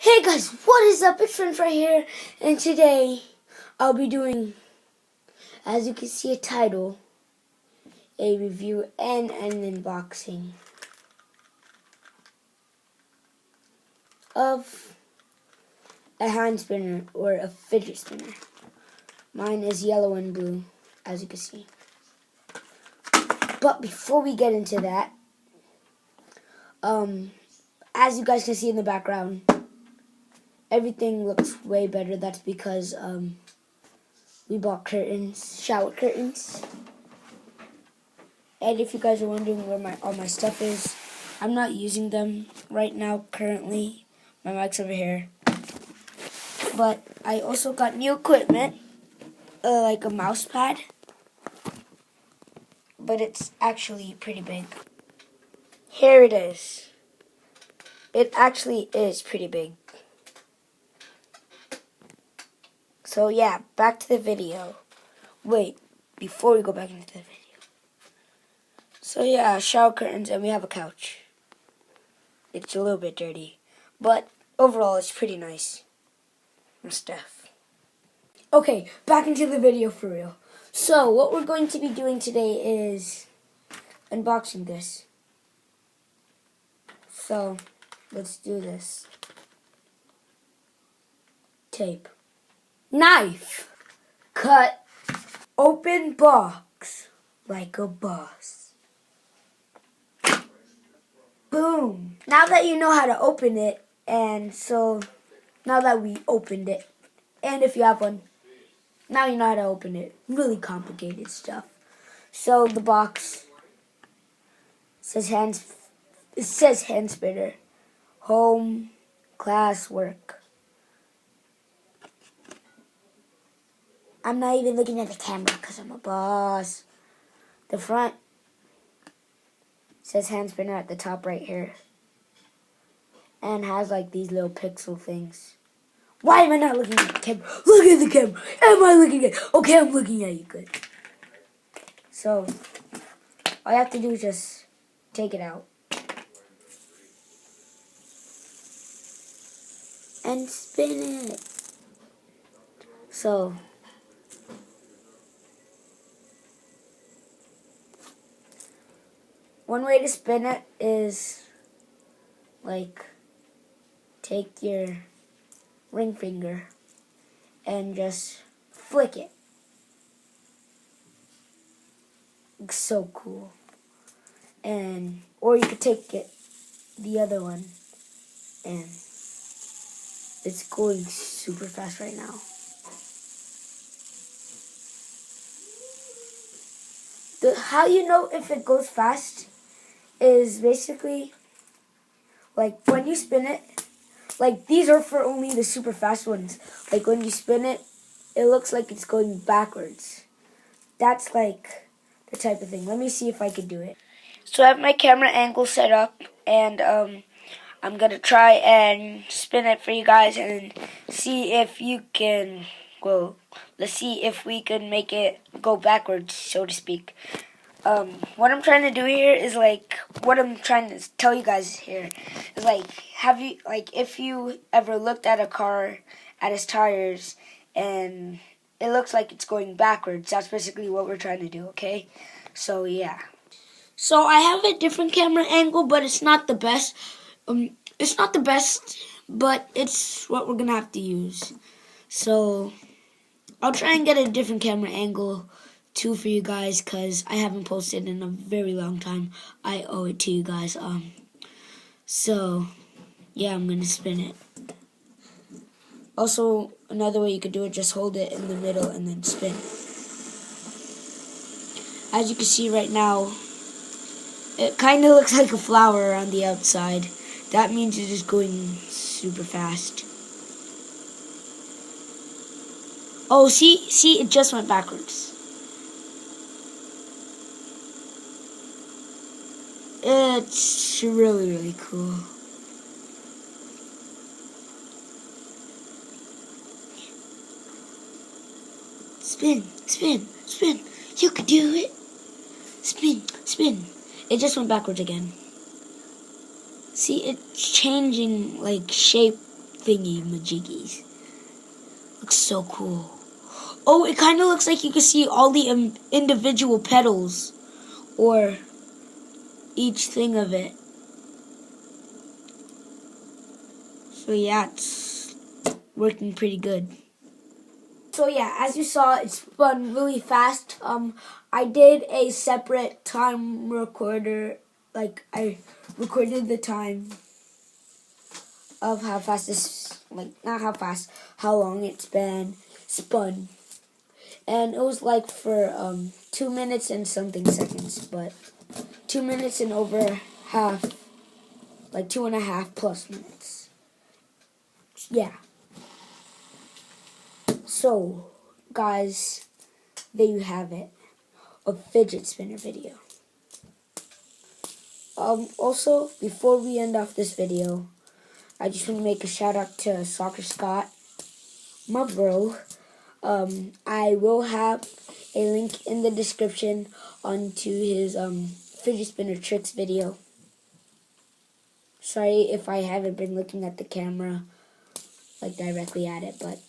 Hey guys, what is up? It's Friends right here, and today I'll be doing, as you can see a title, a review and an unboxing of a hand spinner or a fidget spinner. Mine is yellow and blue, as you can see. But before we get into that, as you guys can see in the background, everything looks way better. That's because we bought curtains, shower curtains. And if you guys are wondering where all my stuff is, I'm not using them right now currently. My mic's over here. But I also got new equipment, like a mouse pad. But it's actually pretty big. Here it is. It actually is pretty big. So yeah, back to the video. Wait, before we go back into the video. So yeah, shower curtains, and we have a couch. It's a little bit dirty, but overall it's pretty nice and stuff. Okay, back into the video for real. So what we're going to be doing today is unboxing this. So let's do this. Tape. Knife. Cut. Open box like a boss. Boom. Now that you know how to open it, and so now that we opened it, and if you have one, now you know how to open it. Really complicated stuff. So the box says it says hand spinner. Home, class, work. I'm not even looking at the camera because I'm a boss. The front says hand spinner at the top right here. And has like these little pixel things. Why am I not looking at the camera? Look at the camera. Am I looking at? Okay, I'm looking at you. Good. So, all you have to do is just take it out. And spin it. So, one way to spin it is like take your ring finger and just flick it. It's so cool. And or you could take it the other one, and it's going super fast right now. How you know if it goes fast is basically like when you spin it. Like these are for only the super fast ones. Like when you spin it, it looks like it's going backwards. That's like the type of thing. Let me see if I can do it. So I have my camera angle set up, and I'm going to try and spin it for you guys and see if you can, well, let's see if we can make it go backwards, so to speak. What I'm trying to do here is what I'm trying to tell you guys here is if you ever looked at a car, at its tires, and it looks like it's going backwards, that's basically what we're trying to do, okay? So yeah. So I have a different camera angle, but it's not the best. But it's what we're gonna have to use. So I'll try and get a different camera angle too for you guys, because I haven't posted in a very long time. I owe it to you guys. So yeah, I'm gonna spin it. Also, another way you could do it, just hold it in the middle and then spin. As you can see right now, it kind of looks like a flower on the outside. That means it's just going super fast. Oh, see, it just went backwards. It's really, really cool. Spin, spin, spin. You could do it. Spin, spin. It just went backwards again. See, it's changing like shape thingy majiggies. Looks so cool. Oh, it kind of looks like you can see all the individual petals, or each thing of it. So yeah, it's working pretty good. So yeah, as you saw, it spun really fast. I did a separate time recorder. Like, I recorded the time of how fast this, like, not how fast, how long it's been spun. And it was like for 2 minutes and something seconds, but 2 minutes and over half, like 2.5 plus minutes. Yeah. So, guys, there you have it. A fidget spinner video. Also, before we end off this video, I just want to make a shout out to Soccer Scott, my bro. I will have a link in the description onto his Fidget Spinner Tricks video. Sorry if I haven't been looking at the camera like directly at it, but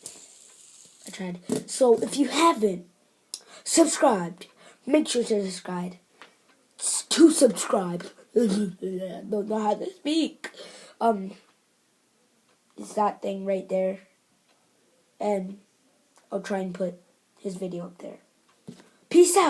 I tried. So if you haven't subscribed, make sure to subscribe. To subscribe. Don't know how to speak. It's that thing right there. And I'll try and put his video up there. Peace out.